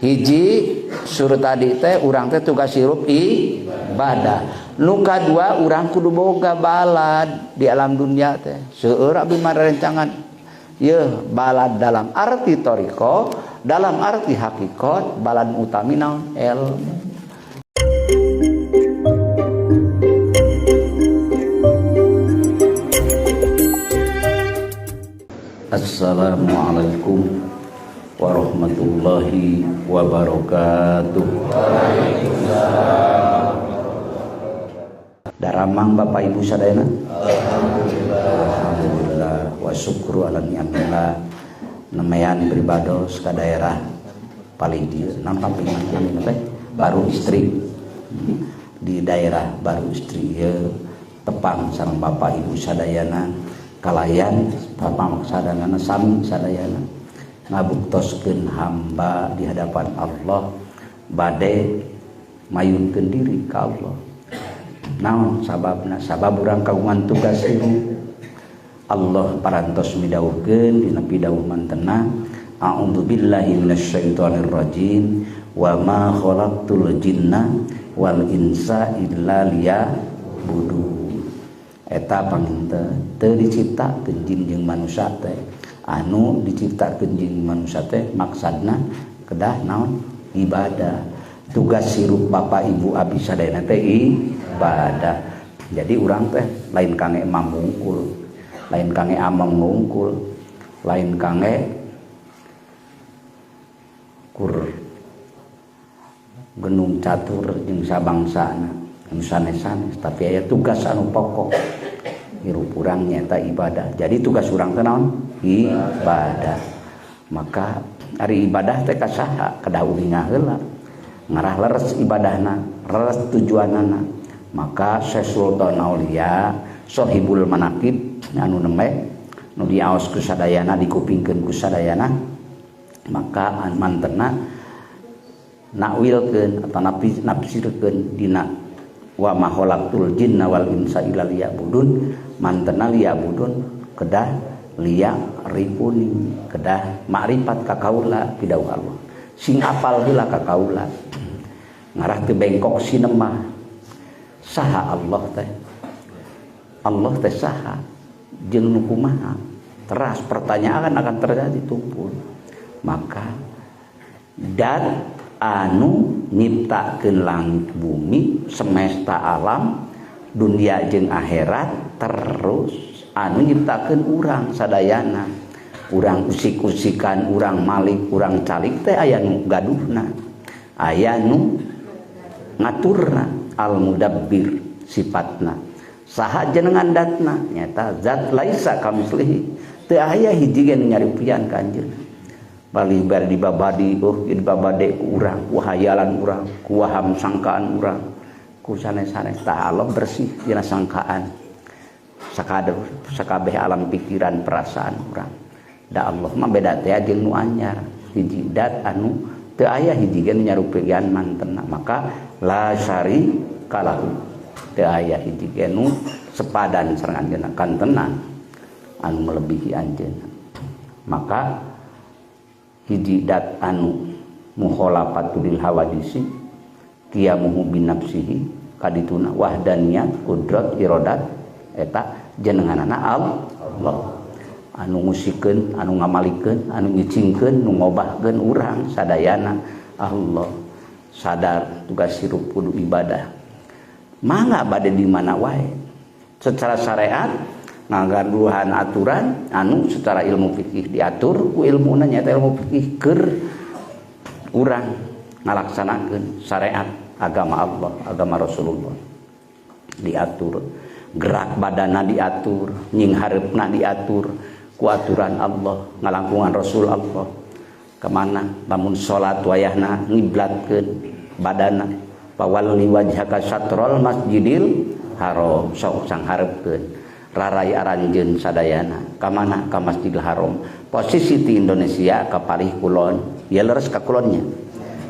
hiji suruh tadi teh urang teh tugas hirup ibadah. Nu kadua urang kudu boga balad di alam dunia teh seueur abdi mah rencangan ye balad dalam arti toriko, dalam arti hakikat, balad utami naon ilmu. Assalamualaikum warahmatullahi wabarakatuh. Daramang Bapak Ibu sadayana. Alhamdulillah wa syukru ala ni'matillah. Namayan beribados ka daerah paling dieu nampak pingan teh baru istri di daerah baru istri ye tepang sareng Bapak Ibu sadayana kalayan Bapak sadayana sami sadayana ngabuktoskeun hamba di hadapan Allah bade mayunkeun diri ka Allah. Naon sababna? Sabab urang kagungan tugas ilmu. Allah parantos midawuhkeun dina pidawuh mantena a'udzubillahi minasyaitonir rajim wa ma khalaqtul jinna wal insa illa liya'budun. Eta panginten teu diciptakeun jin jeung manusia teh anu diciptakeun jeung manusia teh maksudna kedah naon ibadah. Tugas sirup Bapak Ibu abdi sadayana teh ibadah. Jadi urang teh lain kange emam ngungkul, lain kange amang ngungkul, lain kange kur genung catur jeung sabangsana anu sanes-sanes, tapi aya tugas anu pokok hirup urang nyaeta ibadah. Jadi tugas urang teh naon? Ibadah. Maka ari ibadah teh ka saha? Kedah ulinga heula. Ngarah leres ibadahna, leres tujuanana. Maka Syekh Sultan Aulia Sohibul Manaqib anu nembe nu diaos ku sadayana dikupingkeun ku sadayana, maka mantena nakwilkeun atau nafsirkeun dina wa ma khalaqtul jinna wal insa illa liya'budun. Mantena liya'budun kedah liya ripuni, kedah makrifat ka kaula pidawuh Allah. Sing apal heula ka kaula ngarah teu bengkok sinemah saha Allah teh. Allah teh saha jeung nu kumaha teras pertanyaan akan terjadi tumpul. Maka dan anu nyiptakeun langit bumi semesta alam dunia jeung akhirat terus anu nyiptakeun urang sadayana. Urang usik-usikan, urang malik, urang calik teh aya nu gaduhna, aya nu ngaturna. Al-mudabbir sifatna saha jenengan datna nyata zat laisa kamislihi, teu aya hiji ge nu nyaripieun ka anjeunna. Bali bar dibabadi dibabade ku urang, ku hayalan urang, ku waham sangkaan urang, ku sanes-sanes tah Allah bersih dina sangkaan sakabeh alam pikiran perasaan urang. Da Allah mah beda teh jeung nu anyar, hiji dat anu teu aya hiji ge nu nyarupikeun mantenna. Maka la syari kalahu, teu aya hiji ge nu sepadan sareng anjeunna kantenan anu melebihi anjeunna. Maka hiji dat anu mukhalafatu lil hawadisi qiyamuhu binafsihi kadituna wahdaniyat qudrat iradat eta jenenganana Allah anu ngusikeun, anu ngamalikeun, anu nyicingkeun, nu ngobahkeun urang sadayana Allah. Sadar tugas hirup kudu ibadah. Mangga bade di mana wae. Secara syariat ngagaduhan aturan anu secara ilmu fikih diatur ku ilmuna nyaeta ilmu fikih keur urang ngalaksanakeun syariat agama Allah, agama Rasulullah. Diatur gerak badanna diatur, nying hareupna diatur ku aturan Allah, ngalangkungan Rasul Allah. Kemana lamun salat wayahna ngiblatkeun badanna pawalli wajhaka syatrul masjidil haram, sok sang hareupkeun rarai aranjeun sadayana ka mana ka Masjidil Haram. Posisi di Indonesia ka palih kulon ya leres ka kulonnya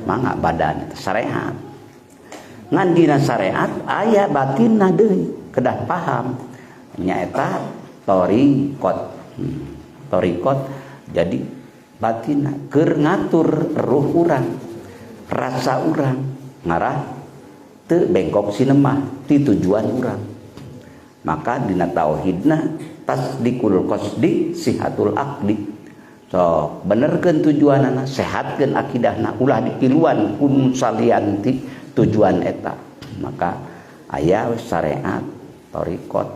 mangga badan syariat ngan dina syariat aya batinna deui kedah paham nyaeta torikot jadi batinna keur ngatur ruh urang rasa urang ngarah teu bengkok sinemah ti tujuan urang. Maka dina tauhidna tasdikul qasdi sihatul aqdi. So benerkeun tujuanana, sehatkeun akidahna, ulah dipiluan kun salian ti tujuan eta. Maka aya syariat, thariqat,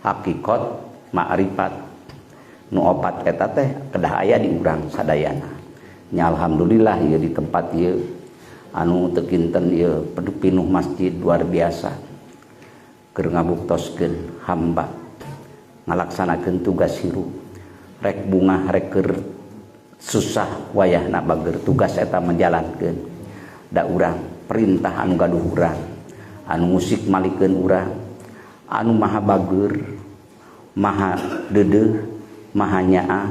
hakikat, ma'rifat. Nu opat eta teh kedah aya di urang sadayana. Nya alhamdulillah ieu di tempat ieu anu teu kinten ieu pinuh masjid luar biasa. Keur ngabuktoskeun hamba ngalaksanakeun tugas hirup. Rek bunga rek keur susah wayahna bager tugas eta menjalankeun. Da urang perintah anu gaduh urang, anu musik malikeun urang, anu maha bager, maha deudeuh, maha nyaah,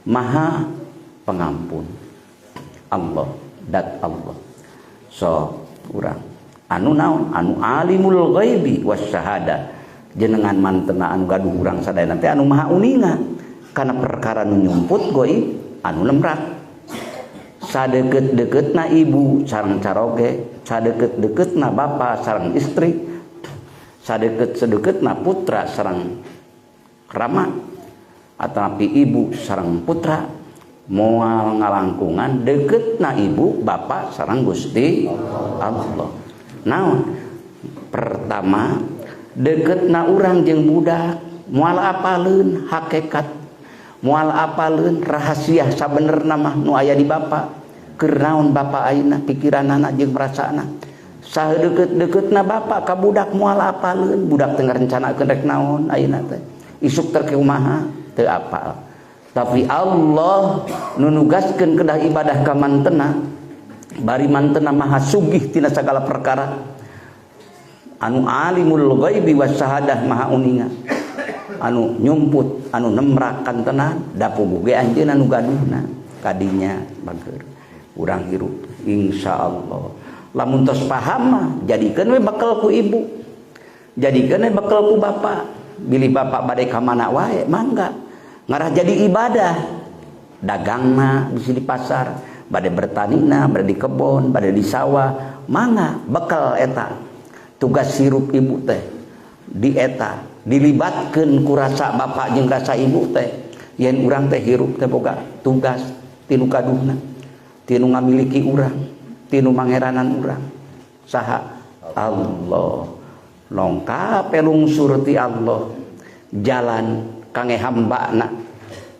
maha pengampun. Allah, dat Allah. So urang anu naon? Anu alimul ghaibi wasyahada. Jenengan mantena anu gaduh urang sadayana teh anu maha uninga. Karena perkara nu nyumput goib anu lemrak. Sadeukeut-deuketna ibu sareng caroge, sadeukeut-deuketna bapa sareng istri, sadeukeut-sadeuketna putra sareng rama, atapi ibu sareng putra, moal ngalangkungan deuketna ibu bapa sareng Gusti Allah. Naon? Pertama, deuketna urang jeung budak moal apaleun hakikat, moal apaleun rahasia sabenerna mah nu aya di bapa. Keur naon bapa ayeuna pikiranana jeung perasaanna. Sadeukeut-deuketna bapa ka budak moal apaleun, budak teu ngarencanakeun rek naon ayeuna teh. Isuk teh kumaha teu apal. Tapi Allah nu nugaskeun kedah ibadah ka mantena, bari mantena maha sugih tina sagala perkara. Anu alimul ghaibi wasyahadah maha uninga. Anu nyumput, anu nemrak kantenan, da puguh ge anjeunna nu gaduhna kadinya bager. Urang hirup insyaallah. Lamun tos paham mah jadikeun we bekal ku ibu. Jadikeun we bekal ku bapa. Bilih bapa bade ka mana wae mangga. Ngarah jadi ibadah. Dagangna bisi di pasar, bade bertanina, bade di kebon, bade di sawah, mangga bekal eta. Tugas hirup ibu teh di eta dilibatkeun ku rasa bapa jeung rasa ibu teh. Yen urang teh hirup teh boga tugas tinu kaduhna, tinu ngamiliki urang, tinu mangeranan urang. Saha? Allah. Longkap lungsur ti Allah. Jalan kangge hambana.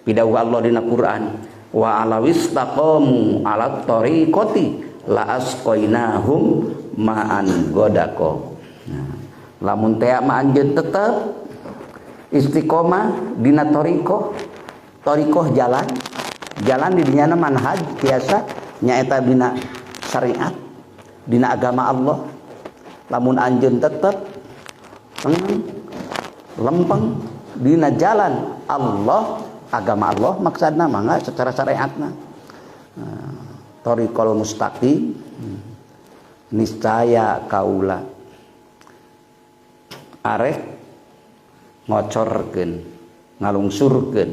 Pidawuh Allah dina Quran, wa alawis taqamu ala tariqati la asqainahum ma'an godako. Nah, lamun teh mah anjeun tetep istiqomah dina tariqah. Tariqah jalan di dinya manhaj biasa nyaeta dina syariat, dina agama Allah. Lamun anjeun tetep lempeng dina jalan Allah, agama Allah maksudna mangga secara syariatna. Tariqul mustaqim niscaya kaula arek ngocorkeun ngalungsurkeun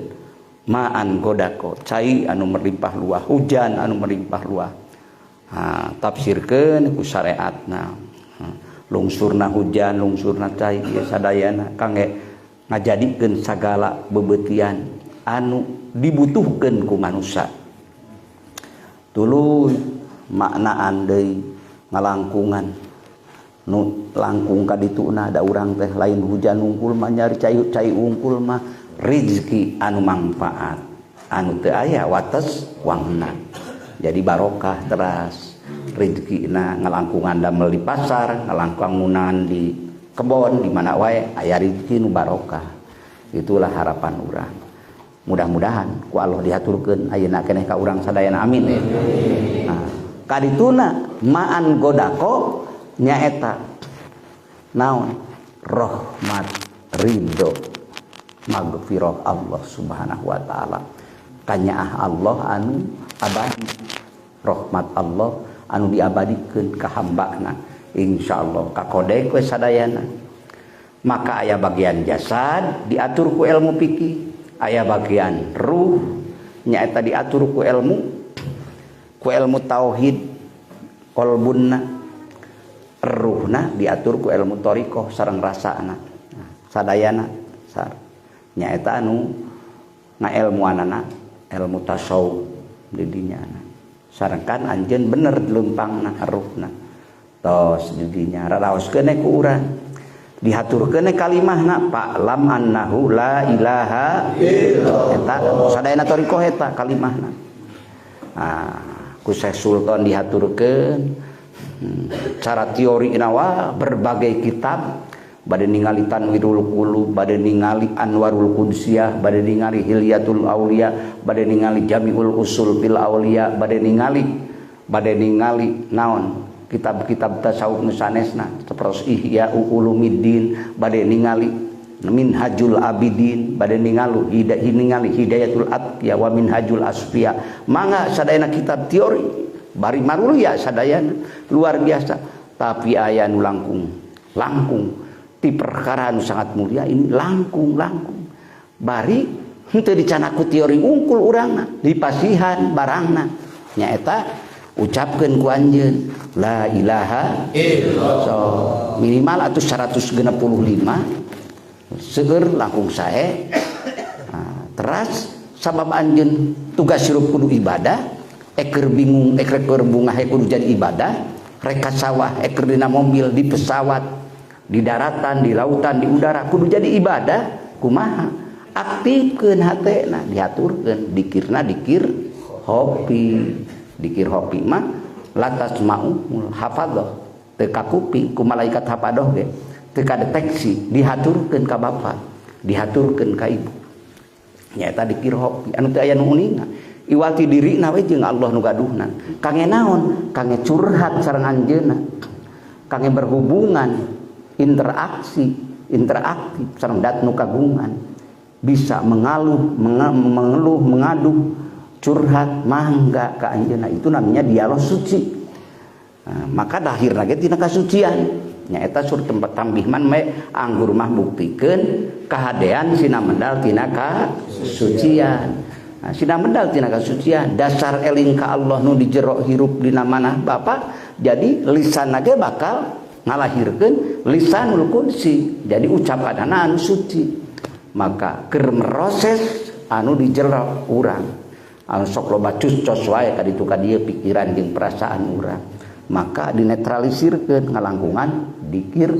ma'an godako cai anu melimpah luah, hujan anu melimpah luah. Tafsirkeun ku syariatna. Lungsurna hujan, lungsurna cai ieu sadayana kangge ngajadikeun sagala bebetian anu dibutuhkeun ku manusia. Tuluy maknaan deui ngalangkungan nu langkung ka dituna da urang teh lain hujan ungkul mah nyari cai ungkul mah rezeki anu manfaat anu teu aya wates wangna. Jadi barokah teras rezekina ngalangkungan damel di pasar, ngalangkungan di kebon, di mana wae aya rezeki nu barokah. Itulah harapan urang. Mudah-mudahan ku Allah diaturkeun ayeuna keneh ka urang sadayana amin. Nah, kadituna ma'an godako nyaeta naon? Rahmat ridho magfirah Allah Subhanahu wa taala. Kanyaah Allah anu abadi. Rahmat Allah anu diabadikeun ka hambana insyaallah ka kodek we sadayana. Maka aya bagian jasad diatur ku ilmu fikih, aya bagian ruh nyaeta diatur ku ilmu tauhid kolbunna, ruhna diatur ku ilmu thariqah sareng rasana. Sadayana sar nyaeta anu ngailmuanana ilmu tasawuf di dinya. Sarengkan anjeun bener leumpangna ruhna. Tos di dinya raraoskeun ku urang. Dihaturkeun kalimahna fa'lam annahu la ilaha illallah. Eta sadayana thariqah eta kalimahna. Ku Syekh Sultan dihaturkeun cara teori nawa berbagai kitab bade ningali Tanwirul Qulub, bade ningali Anwarul Qudsiyah, bade ningali Hilyatul Auliya, bade ningali Jami'ul Usul fil Auliya, bade ningali naon kitab-kitab tasawuf nu sanesna sapertos Ihya Ulumuddin, bade ningali Minhajul Abidin, bade ningali Hidayatul Atqiya wa Minhajul Asfiya. Mangga sadayana kitab teori bari marulia sadayana luar biasa, tapi aya nu langkung ti perkara anu sangat mulia ini langkung bari henteu dicanaku teori ungkul urangna dipasihan barangna nyaeta ucapkeun ku anjeun la ilaha illallah. So minimal atuh 165 seueur langkung sae. Teras sabab anjeun tugas hirup kudu ibadah, eker bingung eker bunga kudu jadi ibadah, rek ka sawah eker dina mobil, di pesawat, di daratan, di lautan, di udara kudu jadi ibadah. Kumaha aktifkeun hatena, diaturkeun dikirna dikir hopi mah latas mau hafadzah teu ka kuping ku malaikat hafadoh ge teu kadeteksi, dihaturkeun ka bapa, dihaturkeun ka ibu. Nyaeta dikir hopi anu teu aya nu uninga. Iwati dirina we jeung Allah nu gaduhna. Kange naon? Kange curhat sareng anjeunna. Kange berhubungan, interaktif sareng dat nu kagungan. Bisa mengeluh, mengaduh, curhat, mangga ka anjeunna. Itu namanya dialog suci. Maka lahirna ge tina kasucian. Nyaeta sur tempat tambih man me anggur mah buktikeun kahadean sina medal tina kasucian. Sina medal tina kasucian dasar eling ka Allah nu di jero hirup dina manah Bapa, jadi lisanna ge bakal ngalahirkeun lisanul qudsi, jadi ucapanana anu suci. Maka keur meroses anu di jero urang anu sok loba cus-cos wae ka ditu ka dieu pikiran jeung perasaan urang, maka dinetralisirkeun ngalangkungan dikir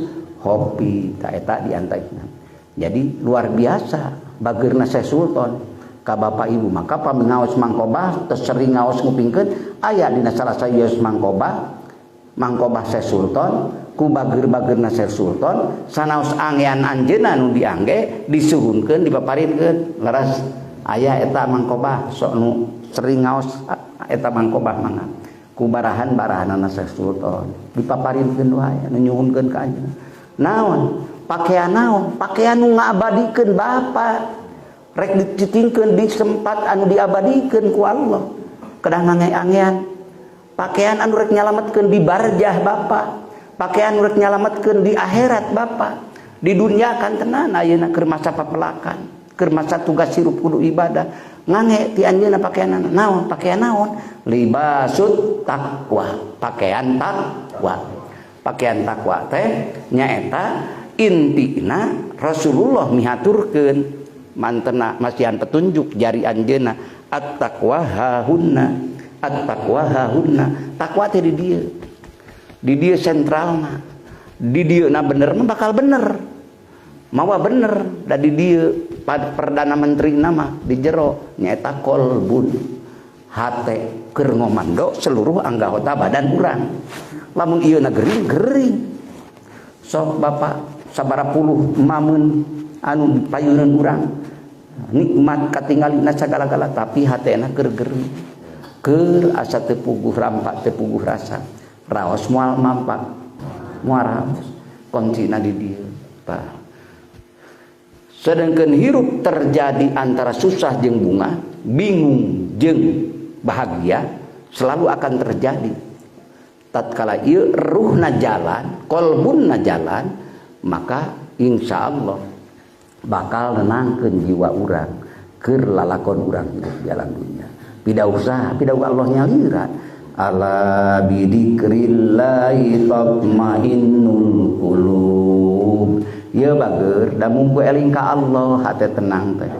hopi ta eta diantarana. Jadi luar biasa bageurna Syekh Sultan ka bapak ibu. Maka pamingaos mangkobah tersering ngaos ngupingkeun aya dina salah sayeus mangkobah Syekh Sultan ku bageur-bageurna Syekh Sultan sanaos anggean anjeunna nu diangge disuhunkeun dipaparinkeun leres aya eta mangkobah sok nu sering ngaos eta mangkobah mangga ku barahan-barahanna Syekh Sultan dipaparinkeun wae nu nyuhunkeun ka anjeunna. Naon? Pakaian naon? Pakaian nu ngabadikeun Bapa. Rek ditingkeun di tempat anu diabadikeun ku Allah. Kedah ngange-angean. Pakaian anu rek nyalametkeun di barjah Bapa. Pakaian anu rek nyalametkeun di akhirat Bapa. Di dunia kan tenan ayeuna keur masa papelakan, keur masa tugas hirup kudu ibadah. Ngange ti anjeunna pakaianna naon? Pakaian naon? Libasut taqwa, pakaian takwa. Pakaian takwa teh nyaeta intina Rasulullah mihaturkeun mantena masihan petunjuk jari anjeunna at-taqwa hahunna, at-taqwa hahunna. Takwa teh di dieu sentralna, di dieu na bener mah bakal bener, mawa bener da di dieu perdana menteri nama di jero nyaeta kolbun, hate keur ngomando seluruh anggota badan urang. Lamun ieu na gering sok Bapak sabaraha puluh mamun anu payuneun urang nikmat katinggalina sagala-gala tapi hatena keur gering, keur asa teu puguh rampa, teu puguh rasa, raos moal mampa, moal raos kuncina di dieu. Sedangkan hirup terjadi antara susah jeung bunga, bingung jeung bahagia selalu akan terjadi. Tatkala ieu ruhna jalan, kolbunna jalan, maka insyaallah bakal nenangkeun jiwa urang keur lalakon urang hidup jalan dunia. Pida usaha, pida Allah nyaliran. ala bidzikrillahi tatmainnul qulub. Ya bager da mung eling ka Allah hate tenang teh,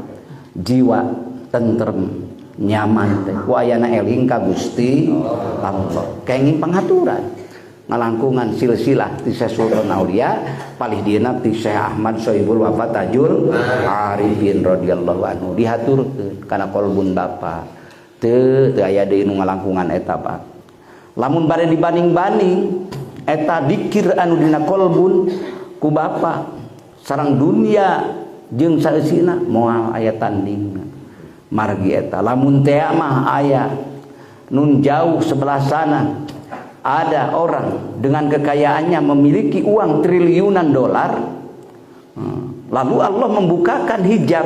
jiwa tentrem nyaman teh ku ayana eling ka Gusti Allah. Kenging pangaturan ngalangkungan silsilah ti Syekh Sultan Aulia palih dieuna ti Syekh Ahmad Sohibul Wafa Tajul Arifin radhiyallahu anhu dihaturkeun kana kolbun bapa teu aya deui nu ngalangkungan eta Pak. Lamun bade dibanding-banding eta dikir anu dina kolbun ku bapa sareng dunia jeung saeusina moal aya tandingna margi eta. Lamun teh mah aya nun jauh sebelah sana ada orang dengan kekayaannya memiliki uang triliunan dolar, lalu Allah membukakan hijab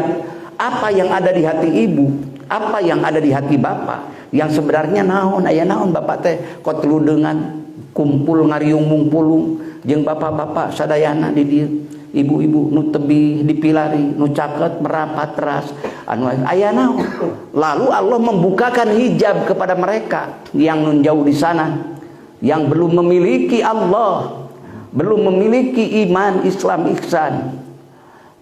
apa yang ada di hati ibu, apa yang ada di hati bapak, yang sebenarnya naon aya naon bapak teh kotlu dengan kumpul ngariung mungpulung jeung bapak-bapak sadayana di dieu, ibu-ibu nu tebih dipilari nu caket merapat teras anu aya naon. Lalu Allah membukakan hijab kepada mereka yang nun jauh di sana, yang belum memiliki Allah, belum memiliki iman Islam ihsan.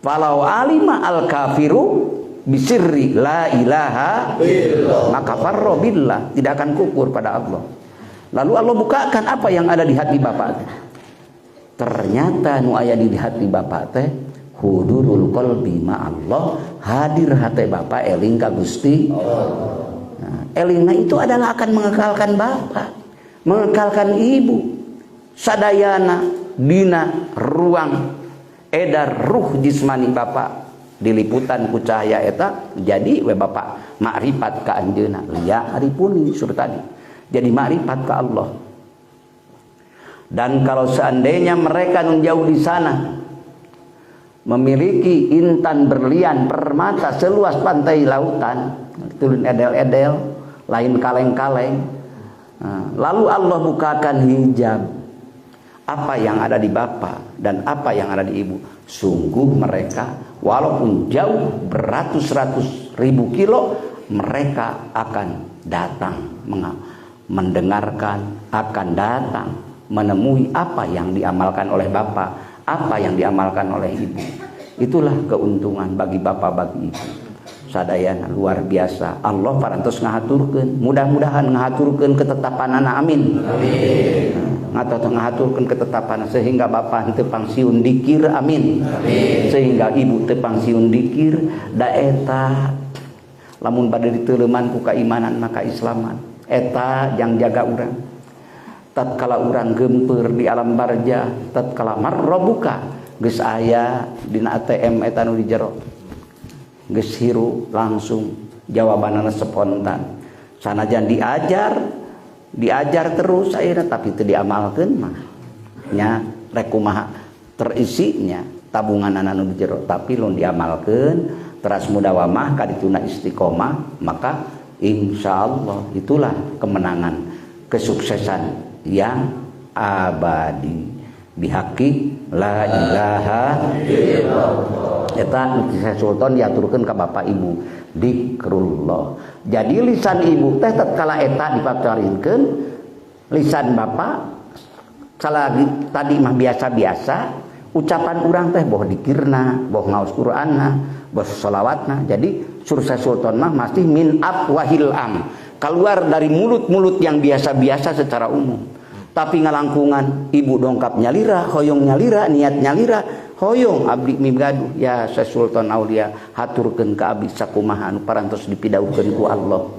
Falau alima al kafiru bisirri la ilaha illallah maka farra billah, tidak akan kufur pada Allah. Lalu Allah bukakan apa yang ada di hati bapak teh. Ternyata nu aya di hati bapak teh hudurul qalbi ma Allah, hadir hati bapak eling ka Gusti Allah. Nah, elingna itu adalah akan mengekalkan bapak, mengekalkan ibu sadayana dina ruang edar ruh jismani bapak diliputan ku cahaya eta jadi we bapak makrifat ka anjeunna liya haripuni surtadi jadi makrifat ka Allah. Dan kalau seandainya mereka nun jauh di sana memiliki intan berlian permata seluas pantai lautan turun edel-edel lain kaleng-kaleng, lalu Allah bukakan hijab apa yang ada di bapak dan apa yang ada di ibu, sungguh mereka walaupun jauh beratus-ratus ribu kilo mereka akan datang mendengarkan, akan datang menemui apa yang diamalkan oleh bapak, apa yang diamalkan oleh ibu. Itulah keuntungan bagi bapak, bagi ibu sadayana luar biasa. Allah parantos ngahaturkeun, mudah-mudahan ngahaturkeun ketetapanana, amin. Amin. Ngahaturkeun ketetapan sehingga bapak teu pangsiun dikir, amin. Amin. Sehingga ibu teu pangsiun dikir, da eta lamun bade diteuleman ku kaimanan maka islaman. Eta jang jaga urang. Tatkala urang gempeur di alam barja, tatkala marrobuka geus aya dina ATM eta nu di jero. Geus hiru langsung jawabanana spontan. Sanajan diajar terus ayeuna tapi teu diamalkeun mah nya rek kumaha terisinya tabunganana nu di jero, tapi lamun diamalkeun teras mudawamah kadituna istiqomah maka insyaallah itulah kemenangan, kesuksesan yang abadi bihaqi la ilaha illallah. Eta Syekh Sultan diaturkeun ka bapak ibu zikrullah. Jadi lisan ibu teh tatkala eta dipacarinkeun lisan bapak salagi tadi mah biasa-biasa ucapan urang teh boh dikirna, boh ngaos Qur'anna, boh sholawatna. Jadi Syekh Sultan mah masih min afwahil am, keluar dari mulut-mulut yang biasa-biasa secara umum. Tapi ngalangkungan ibu dongkap nyalira, hoyong nyalira, niat nyalira, hoyong abdi mimgaduh ya Syekh Sultan Aulia haturkeun ka abdi sakumaha anu parantos dipidaukeun ku Allah.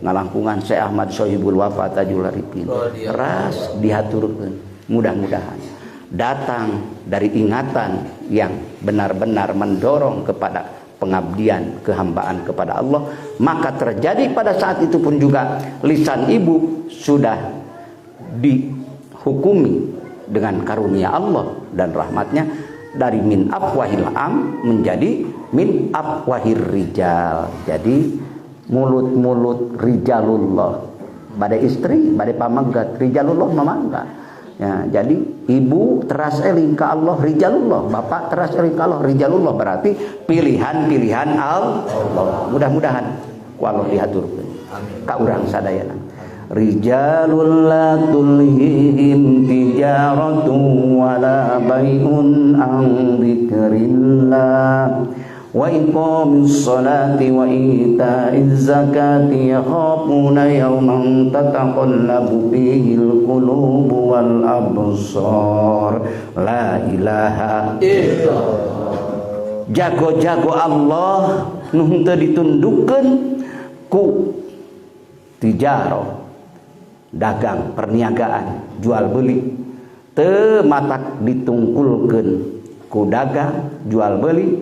Ngalangkungan Syekh Ahmad Sohibul Wafa Tajul Arifin ras dihaturkeun, mudah-mudahan datang dari ingatan yang benar-benar mendorong kepada pengabdian, kehambaan kepada Allah. Maka terjadi pada saat itu pun juga lisan ibu sudah dihukumi dengan karunia Allah dan rahmatnya dari min afwahil am menjadi min afwahir rijal. Jadi mulut-mulut rijalullah, bade istri, bade pamanggat, rijalullah mamangga. Ya, jadi ibu teras eling ka Allah rijalullah, bapak teras eling ka Allah rijalullah, berarti pilihan-pilihan Allah. Mudah-mudahan ku Allah dihaturkeun ka urang sadayana. rijalul la tulhihim tijaratun wala bai'un an dzikrillah wa iqamis salati wa ita'iz zakati yakhafuna yawman tataqallabu fihil qulubu wal absar. La ilaha illallah. Jago-jago Allah nu teu ditundukkeun ku tijaro, dagang perniagaan jual beli, teu matak ditungkulkeun ku dagang jual beli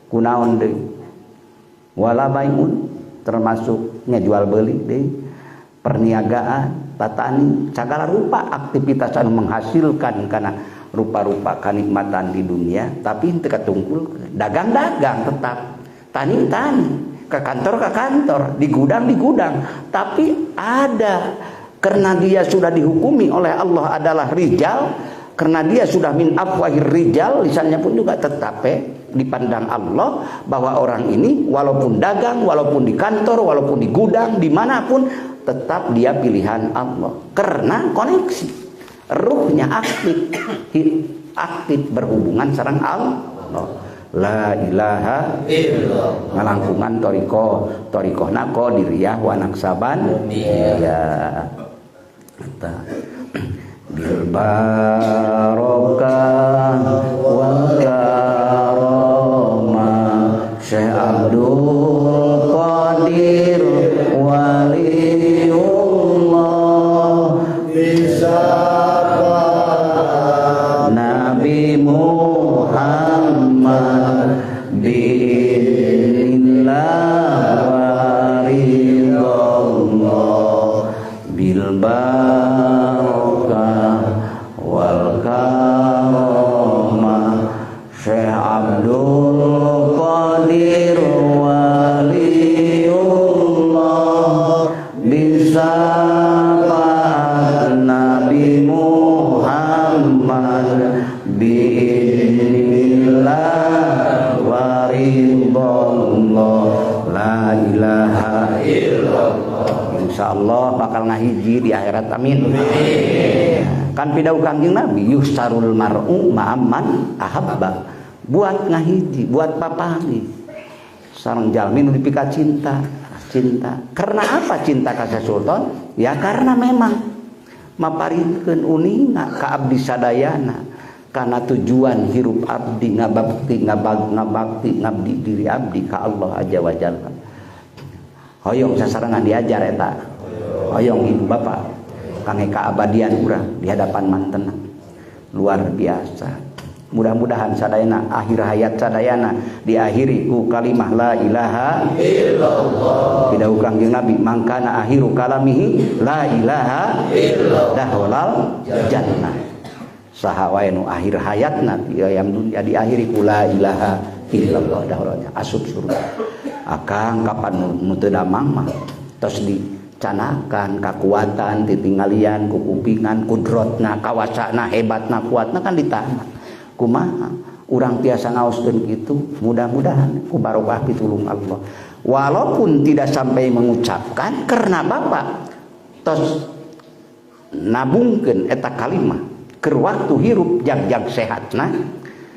kunaon deui wala baiun, termasuk jual beli deui, perniagaan, tatani, segala rupa aktivitas anu menghasilkan kana rupa-rupa kanikmatan di dunia, tapi teu katungkul. Dagang-dagang tetap, tani-tani, ke kantor, di gudang, tapi ada karena dia sudah dihukumi oleh Allah adalah rijal, karena dia sudah min afwahir rijal, lisannya pun juga tetap dipandang Allah bahwa orang ini walaupun dagang, walaupun di kantor, walaupun di gudang, dimanapun tetap dia pilihan Allah karena koneksi ruhnya aktif berhubungan sareng Allah. La ilaha illallah. Ngalangkungan torikoh nako diriyah wa naksaban ya bil barokah wa karamah Syekh Abdul Qadir waliullah bisa Nabi Muhammad bi'inillah waridallah bil barakah wal karamah Syekh Abdul Qadir waliullah bisa Nabi Muhammad bi'inillah waridallah. La ilaha illallah. Insyaallah bakal ngahiji di akhirat, amin. Kan pidau Kangjeng Nabi yusarul mar'u ma'amman ahabba, buat ngahiji, buat papami sareng jalmi nu dipika cinta. Karena apa cinta ka Sultan? Ya karena memang maparikeun uninga ka abdi sadayana, karena tujuan hirup abdi ngabakti ngabdi diri abdi ka Allah Azza wa Jalla. Hoyong sasarangan diajar eta, hoyong ibu bapak kangge kaabadian urang di hadapan mantenna luar biasa. Mudah-mudahan sadayana akhir hayat sadayana diakhiri ku kalimah la ilaha illallah. Pidau Kangjeng Nabi mangkana akhiru kalamihi la ilaha illallah daholal jannah. Saha wae nu akhir hayatna yang dunia diakhiri ku la ilaha illallah daholal asup surga. Akang kapan nu teu damang mah tos dicanakan kakuatan titinggalian ku kupingan kudrotna kawasana hebatna kuatna kan ditanya kumaha urang tiasa ngaoskeun kitu. Mudah-mudahan ku barokah pitulung Allah walaupun tidak sampai mengucapkan karena bapak tos nabungkeun eta kalimah keur waktu hirup jag-jag sehatna,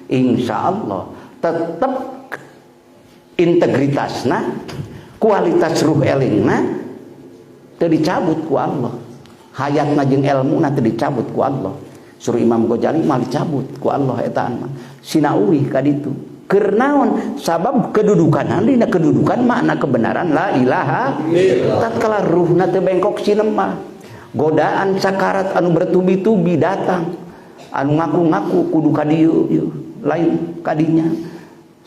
insyaallah tetep integritasna kualitas ruh elingna teu dicabut ku Allah, hayatna jeung elmuna teu dicabut ku Allah. Suruh Imam Ghazali mah dicabut ku Allah eta mah sinauih ka ditu keur naon sabab kedudukan dina kedudukan makna kebenaran la ilaha illallah. Tatkala ruhna teu bengkok sinemah godaan sakarat anu bertubi-tubi datang anu ngaku-ngaku kudu ka dieu lain kadinya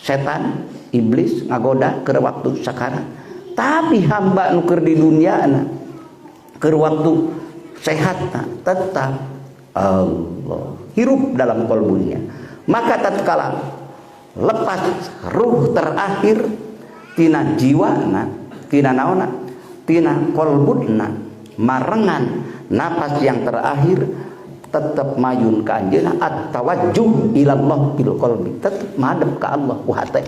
setan iblis ngagoda keur waktu sakarat, tapi hamba anu keur di dunyana keur waktu sehatna tetap Allah hirup dalam kolbunya. Maka tatkala lepas ruh terakhir tina jiwana, tina naona, tina kolbuna, marengan napas yang terakhir tetap mayun ka anjeunna at-tawajjuh ilallah bil qalbi, tetap madep ka Allah ku hate.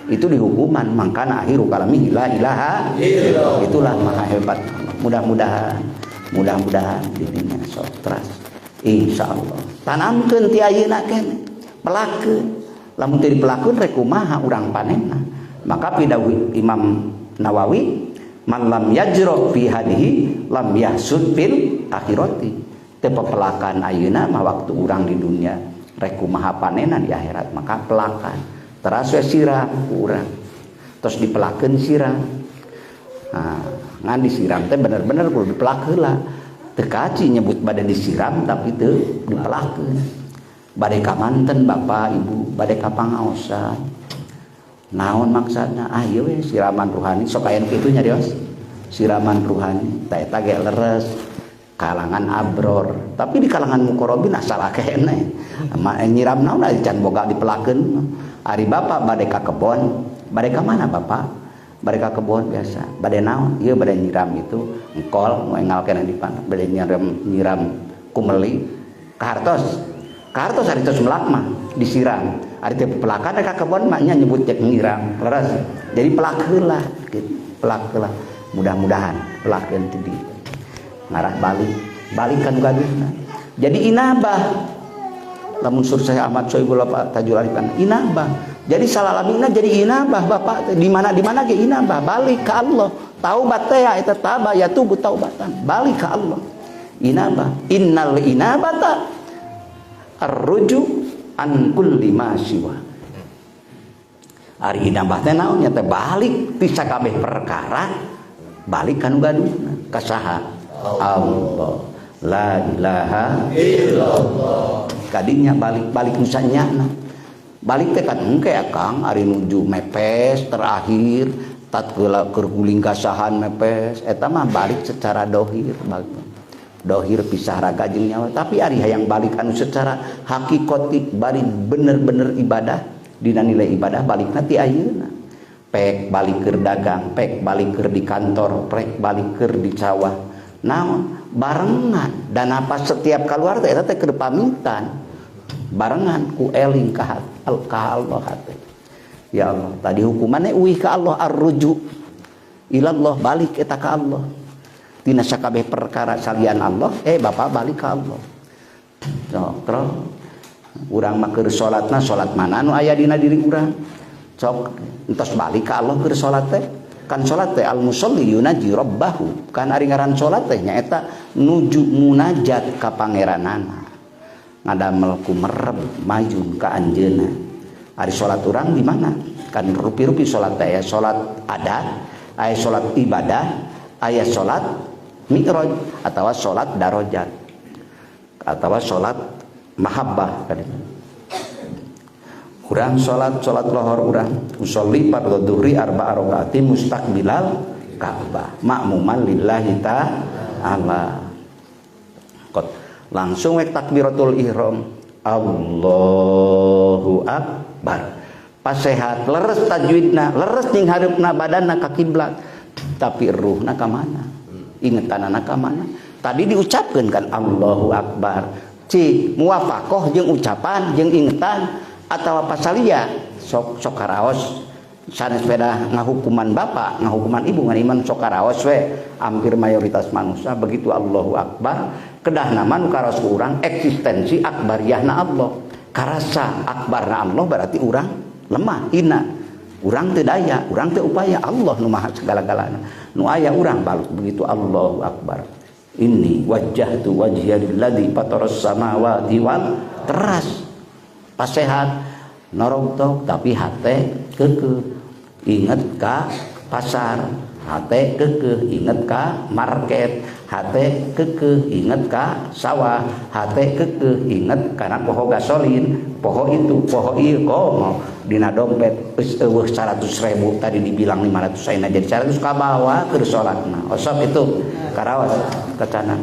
Itu dihukuman mangkana akhiru kalami la ilaha illallah. Itulah maha hebat. mudah-mudahan didinya sok teras insyaallah tanamkeun ti ayeuna keneh pelakeun lamun teu dipelakeun rek kumaha urang panenna maka pidawuh Imam Nawawi man lam yajra fi hadihi lam yahsud fil akhirati teu pepelakan ayeuna mah waktu urang di dunia rek kumaha panenna di akhirat maka pelakan teras we siram urang terus dipelakeun siram nah ngan disiram teh bener-bener kudu dipelak heula teu kaci nyebut bade disiram tapi teu dipelakeun bade ka manten bapak ibu bade ka pangaosan naon maksudna ieu we siraman ruhani sok aya kitu nya dios siraman ruhani ta eta ge leres kalangan abror tapi di kalangan muqarrabin asal keneh nyiram naon aya can boga dipelakeun ari bapak bade ka kebon bade ka mana bapak bade ka kebon biasa bade naon ieu bade nyiram itu engkol moengal keneh di panah bade nyiram kumeli ka hartos ari tos melak mah disiram ari teh pelakan ka kebon mah nya nyebut cek nyiram leres jadi pelak heula gitu pelak heula mudah-mudahan pelakeun teh di ngarah balikan gaduhna jadi inabah lamun sur saya Ahmad Soibul Pak Tajul Arifan inabah jadi salalabina jadi inabah bapak di mana ge inabah balik ke Allah taubat teh eta taba ya tubuh taubatan balik ke Allah inabah innal inabata arruju an kulli ma siwa ari inabah teh naon nya teh balik ti sakabeh perkara balik kanu gaduhna ka saha Allah la ilaha illallah kadinya balik nusanyana balik teh kan engke akang ari nuju mepes terakhir tatkala keur guling kasahan mepes eta mah balik secara dohir pisah raga jeung nyawa tapi ari hayang balik anu secara hakikati bari bener-bener ibadah dina nilai ibadah balikna ti ayeuna pek balik keur dagang pek balik keur di kantor pek balik keur di sawah naon barengan dan apa setiap keluar teh eta teh keur pamitan barengan ku eling ka Allah hate ya Allah tadi hukumannya uih ka Allah arruju ilallah balik eta ka Allah tina sakabeh perkara salian Allah bapak balik ka Allah sok urang mah keur salatna salat mana anu aya dina diri urang sok entos balik ka Allah keur salat teh kan salat teh al musolli yunaji rabbahu kan ari ngaran salat teh nyaeta nuju munajat ka pangeranana ngadamel kumerep maju ka anjeunna ari salat urang di mana kan rupi-rupi salat teh aya salat adat aya salat ibadah aya salat mi'raj atawa salat darajat atawa salat mahabbah kadang urang salat lohor urang usolli fardhu dhuhri arba'a rakaati mustaqbilal Ka'bah makmuman lillahi ta'ala langsung wek takbiratul ihram Allahu akbar pas sehat leres tajwidna leres jeung hareupna badanna ka kiblat tapi ruhna ka mana ingetanana ka mana tadi diucapkeun kan Allahu akbar ci muwafaqah jeung ucapan jeung ingetan atawa pasalia sok karaos sanes sepeda ngahukuman bapak ngahukuman ibu ngan iman sok karaos we hampir mayoritas manusia begitu Allahu akbar kedah nama nu karaos urang eksistensi akbariyahna Allah karasa akbarna Allah berarti urang lemah hina urang teu daya urang teu upaya Allah nu maha segala-galana nu aya urang balut begitu Allahu akbar inni wajjahtu wajhiya lilladzi fataras samawati wal teras pas sehat norongtok tapi hate kekeh inget ka pasar hate kekeh inget ka market hate kekeh inget ka sawah hate kekeh inget kana poho gasolin poho itu poho ieu komo dina dompet geus eueuh 100.000 tadi dibilang 500 ayeuna jadi 100 ka bawah keur salatna osok itu karaos kacanan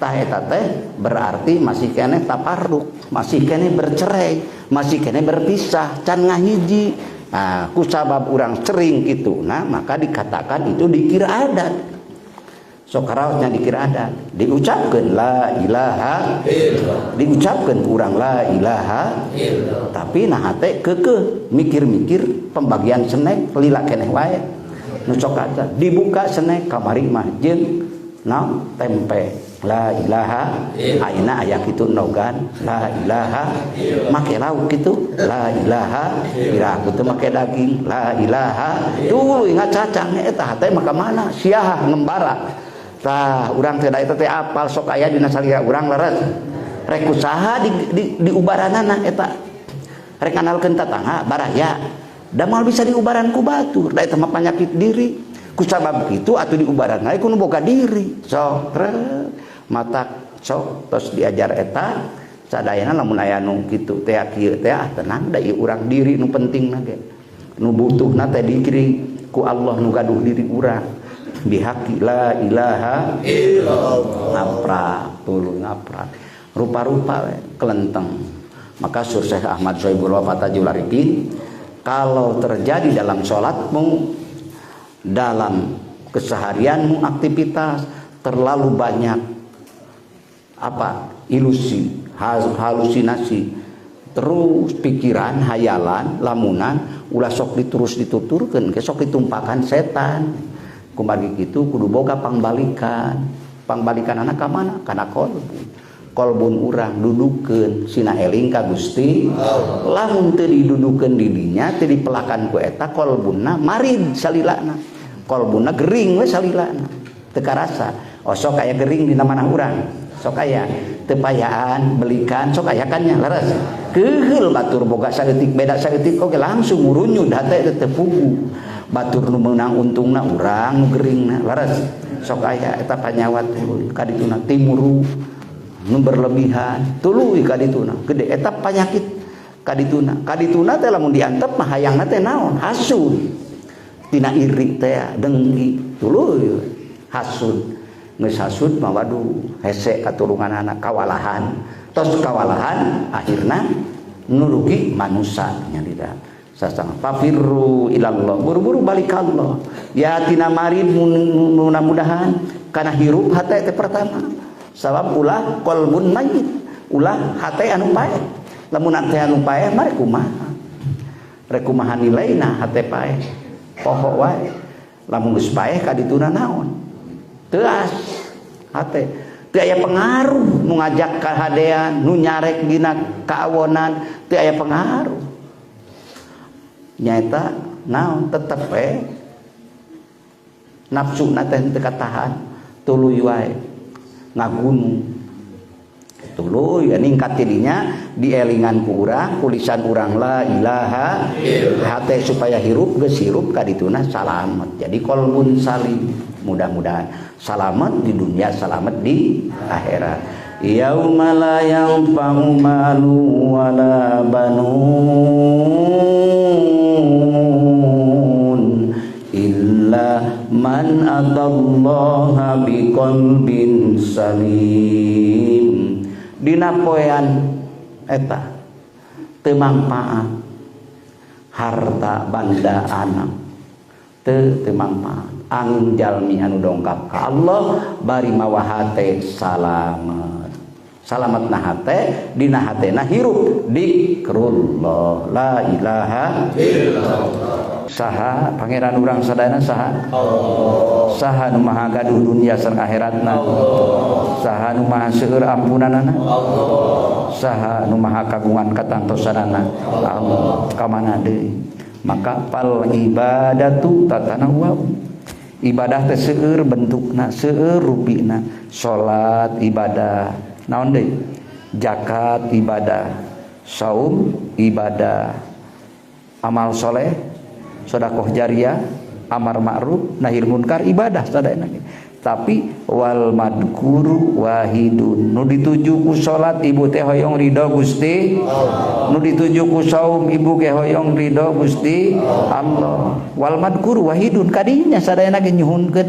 tah eta teh berarti masih keneh taparruk masih keneh bercerai masih keneh berpisah can ngahiji nah kusabab urang cering gitu nah maka dikatakan itu dikira adat sok karaosnya dikira adat diucapkeun la ilaha illallah diucapkeun urang la ilaha illallah tapi nah hate keukeuh mikir-mikir pembagian senek lila keneh wae nu sok aja dibuka senek kamari mah jeung tempe la ilaha aina aya kitu nogan la ilaha make lauk kitu la ilaha iraku teu make daging la ilaha tuh ingat cacang eta teh maka mana siah ngembara tah urang teh da eta teh apal sok aya dina salira urang leres rek usaha di ubaranana eta rek analkeun tatangga baraya da moal bisa diubaran ku batur da eta mah panyakit diri ku sabab kitu atuh diubaran we kudu boga diri sok matak sok tos diajar eta sadayana lamun aya nu kitu teh kieu teh tenang da ieu urang diri nu pentingna ge nu butuhna teh dikiri ku Allah nu gaduh diri urang bihaqi la ilaha illallah ngaprak tuluy ngaprak rupa-rupa we kelenteng maka Sur Syekh Ahmad Sohibul Wafat Tajul Arifin kalau terjadi dalam sholatmu dalam keseharianmu aktivitas terlalu banyak ilusi, halusinasi, terus pikiran, hayalan, lamunan, ulah sok dituturkeun, sok ditumpakan setan. Kumaha kitu kudu boga pangbalikan. Pangbalikan anak ka mana? Kana kolbun urang dudukeun sina eling ka Gusti. Lamun teu didudukeun di dinya, teu dipelakan ku eta kolbunna marid salilana. Kolbunna gering we salilana. Teu karasa. Sok aya gering dina manah urang. Sok aya tepayaan belikan sok aya kannya leres keheul batur boga saeutik beda saeutik oge langsung ngurunyud hate teu pugu batur nu meunang untungna urang nu geuringna leres sok aya eta panyawat tuluy kadituna timuru nu berlebihan tuluy kadituna gede eta panyakit kadituna teh lamun diantep mah hayangna teh naon hasud tina iri teh dengki tuluy hasud geus hasud mah waduh hese katurungan anak kawalahan tos kawalahan akhirna nurugi manusia nyarita sasana fafirru ilallah buru-buru balik ka Allah ya tina marid mudah-mudahan kana hirup hate teh pertama sabab ulah qalbun mayyit ulah hate anu paeh lamun hate anu paeh mah rek kumaha nilaina hate paeh poho wae lamun geus paeh kadituna naon teas hate teu aya pengaruh nu ngajak kahadean nu nyarek dina kaawonan teu aya pengaruh nyaeta naon tetep nafsuna teh teu katahan tuluy wae ngagunung tuluy ningkat tidinya dielingan ku urang ku lisan urang la ilaha hate supaya hirup geus hirup kadituna salamet jadi qalbun salim mudah-mudahan selamat di dunia selamat di akhirat yauma la yanfa'u malu wala banun illa man atallaha biqalbin salim dina poean eta teu mangpaat harta banda anak teu mangpaat angin jalmi anu dongkap ka Allah bari mawa hate salamet na hate dina hatena hirup dikrullah la ilaha illallah saha pangeran urang sadayana saha Allah saha nu maha gaduh dunia sareng akhiratna Allah saha nu maha seueur ampunanana Allah saha nu maha kagungan katangtosanana Allah ka mana deui maka pal ibadatu tatanawwa ibadah teh seueur bentukna seueur rupina salat ibadah naon deui zakat ibadah saum ibadah amal soleh sedekah jariyah amar ma'ruf nahi munkar ibadah sadayana tapi wal madkuru wahidun nu dituju ku salat ibu teh hoyong ridho Gusti nu dituju ku saum ibu ge hoyong ridho Gusti Allah wal madkuru wahidun kadinya sadayana ge nyuhunkeun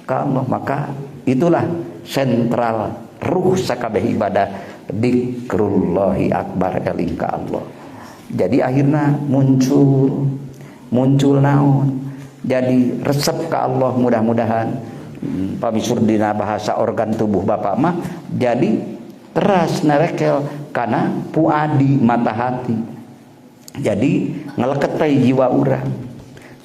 ka Allah maka itulah sentral ruh sakabeh ibadah dzikrullahi akbar eling ka Allah jadi akhirna muncul naon jadi resep ka Allah mudah-mudahan pamisur dina bahasa organ tubuh bapak mah jadi teras narekel kana puadi mata hati jadi ngeleket jiwa urang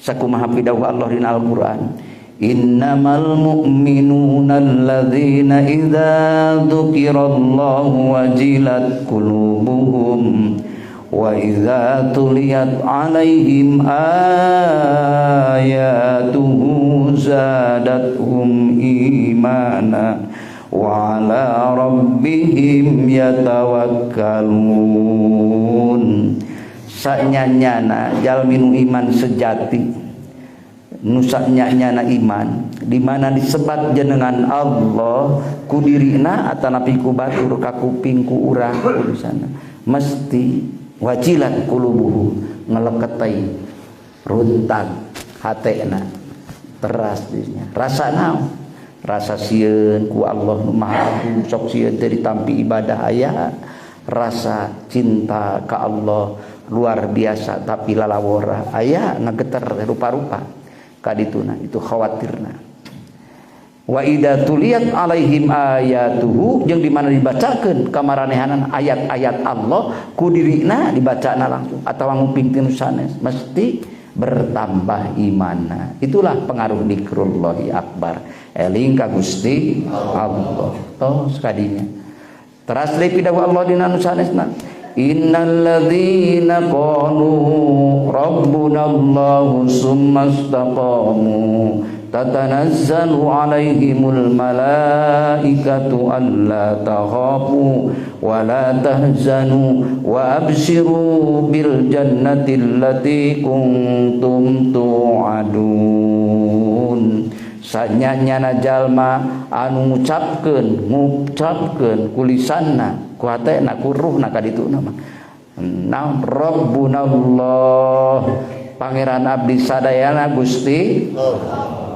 sakumaha pidawuh Allah dina Al-Qur'an Innamal mu'minuna alladzina idza dzukirallahu wajilat qulubuhum wa idza tuliyat 'alaihim ayatuhu zadatuhum imana wa 'ala rabbihim yatawakkalun. Sanyanyana jalmi nu iman sejati nusanyana iman di mana disebat jenengan Allah ku dirina atanapi ku batur ka kuping ku urang ku sana mesti wajilat qulubuhu ngeleketai runtag hatena teras dirinya rasa naon rasa sieun ku Allah nu maha agung sok sieun teh ditampi ibadah aya rasa cinta ka Allah luar biasa tapi lalawora aya ngageter rupa-rupa kadituna itu khawatirna. Wa idza tuliyat alaihim ayatuhu jeung di mana dibacakeun kamaranehanan ayat-ayat Allah ku dirina dibacana langsung atawa nguping tinu sanes mesti bertambah imanna. Itulah pengaruh dzikrullahi akbar eling ka Gusti Allah. Tos kadinya teras deui pidawuh Allah dina nu sanesna innal ladzina qalu rabbunallahu summa istaqamu tatanazzalu alaihimul malaikatu alla takhafu wa la tahzanu wa abshiru bil jannati allati kuntum tu'adun. Sanyanyana jalma anu ngucapkeun kulisanna ku hatena ku ruhna kadituna mah naon rabbunallah pangeran abdi sadayana Gusti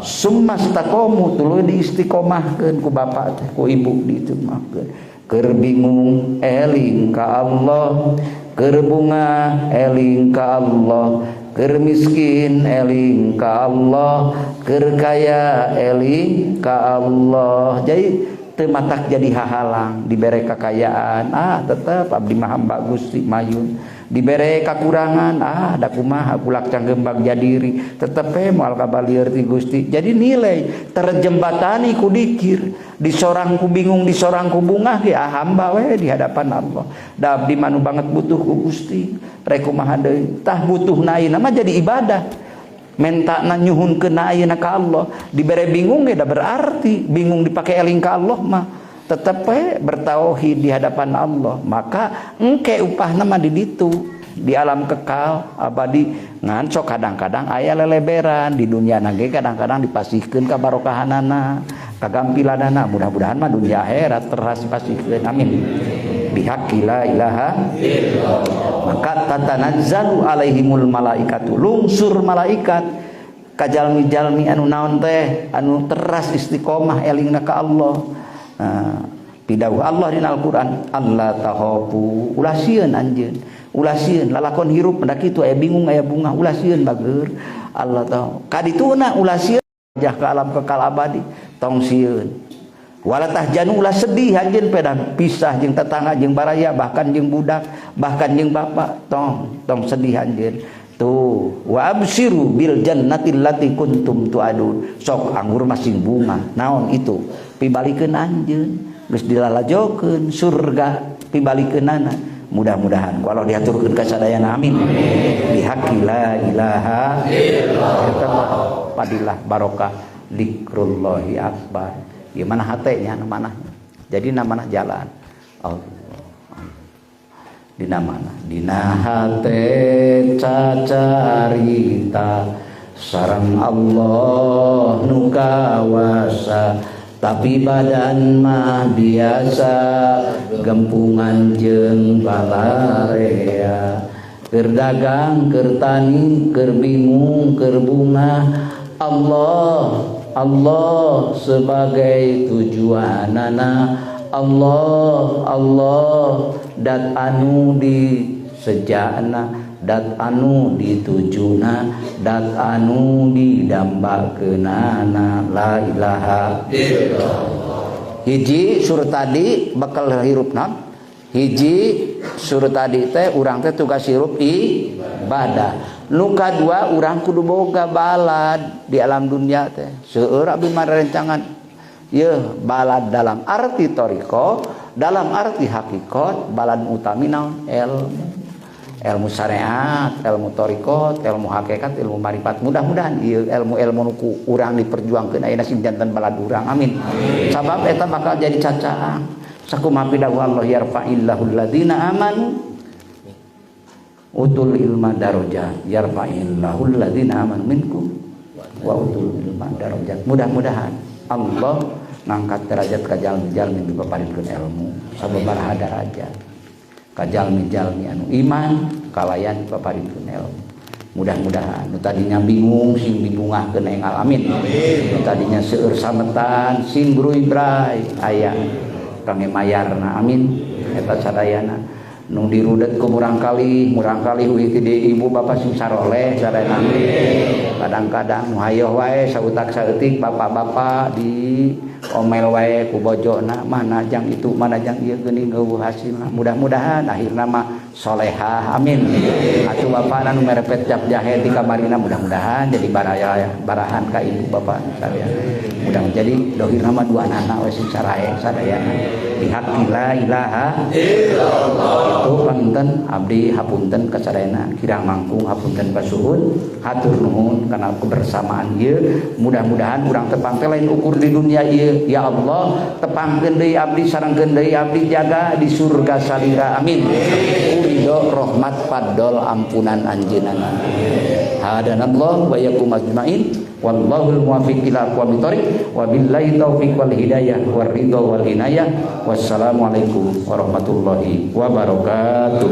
summa istaqamu tuluy diistiqomahkeun ku bapa teh ku ibu diistiqomahkeun keur bingung eling ka Allah keur bunga eling ka Allah keur miskin eling ka Allah keur kaya eling ka Allah jadi tematak jadi hahalang dibere kekayaan tetep abdi mah hamba Gusti mayun dibere kakurangan da kumaha kulak canggembag jadiri tetep moal kabalieur ti Gusti jadi nilai terjembatani ku dikir disorang ku bingung disorang ku bungah ge hamba we di hadapan Allah da abdi manu banget butuh ku Gusti rek kumaha deui tah butuhna ayeuna mah jadi ibadah mentana nyuhunkeun ayeuna ka Allah dibere bingung ge da berarti bingung dipake eling ka Allah mah tetep bertauhid di hadapan Allah maka engke upahna mah di ditu di alam kekal abadi ngan sok kadang-kadang aya leleberan di dunia nage kadang-kadang dipasihkeun ka barokahanana kagampilanana mudah-mudahan mah dunia akhirat terus pasihkeun amin bihaqqi la ilaha illallah. Maka tatanazzalu alaihimul malaikatu lungsur malaikat kajalmi-jalmi anu naon teh anu teras istiqomah elingna ka Allah. Pidawuh Allah dina Al-Qur'an Allah tahopu ulah sieun anjeun ulah sieun lalakon hirup mendak kitu aya bingung aya bunga ulah sieun bageur Allah tahu kadituna ulah sieun jah ka alam kekal abadi tong sieun walatah janu ulah sedih anjeun pedah pisah jeung tetangga jeung baraya bahkan jeung budak bahkan jeung bapa tong sedih anjeun tuh wa absyiru bil jannati allati kuntum tu'adun sok anggur masing bunga naon itu pibalikeun anjeun geus dilalajokeun surga pibalikeunana mudah-mudahan kalau diaturkeun ka sadayana amin bihaqqi la ilaha illallah padilah barokah dzikrullahi akbar gimana hatenya manahnya jadi namana jalan Allah dina mana dina hate cacarita sareng Allah nu kawasa tapi badan mah biasa gempungan jeung balarea keur dagang keur tani keur bingung keur bunga Allah sebagai tujuanana Allah dat anu di sejana dat anu ditujuna dat anu didambakeunana la ilaha illallah hiji surat tadi bakal hirupna hiji suruh tadi teh urang teh tugas hirup ibadah, nu kadua urang kudu boga balad di alam dunia teh seueur abdi mah rencangan yeuh balad dalam arti toriko, dalam arti hakikat balad utami naon ilmu syariat, ilmu torikot, ilmu hakikat, ilmu marifat. Mudah-mudahan ieu ilmu-ilmu nu urang diperjuangkeun ayeuna sing janten balad urang. Amin. Sabab eta bakal jadi cacaang. Sakumaha pidahu Allah yarfa'illahu alladziina amanu utul ilma darajat, yarfa'illahu alladziina amanu minkum wa utul ilma darajat. Mudah-mudahan Allah ngangkat derajat ka jalmi-jalmi nu paparikeun ilmu sababaraha derajat. Ka jalmi-jalmi anu iman kalayan paparikeun ilmu. Mudah-mudahan nu tadinya bingung sing dibungahkeun engal amin. Nu tadinya seueur sametan sing bruy-bray aya kangge mayarna amin. Eta sadayana nu dirudet ku murang kali heuih ti ibu bapak sing saroleh sadayana. Kadang-kadang nu hayoh wae sautak saeutik bapak-bapak di omel wae ku bojona mana jang itu mana jang ieu geuning eueuh hasilna. Mudah-mudahan akhirna mah solehah amin. Atuh bapana nu merepet cap jahe di kamarina mudah-mudahan jadi barahan ka ibu bapak sadaya. Mudah jadi dohirna mah dua anak we sing sarae sadayana. Bihaq la ilaha illallah. Itu panten abdi hapunten ka sadayana kirang mangkung hapunten pasuhun hatur nuhun kana kebersamaan ieu. Mudah-mudahan urang tepang teh lain ukur di dunia ieu. Ya Allah tepangkeun deui abdi sarengkeun deui abdi jaga di surga salira amin. Ridho rahmat fadl ampunan anjeunna. Hadanallahu wa iyyakum ajmain. Wallahul muwaffiq ila aqwamit thoriq wa billahi taufiq wal hidayah war ridha wal inayah. Wassalamualaikum warahmatullahi wabarakatuh.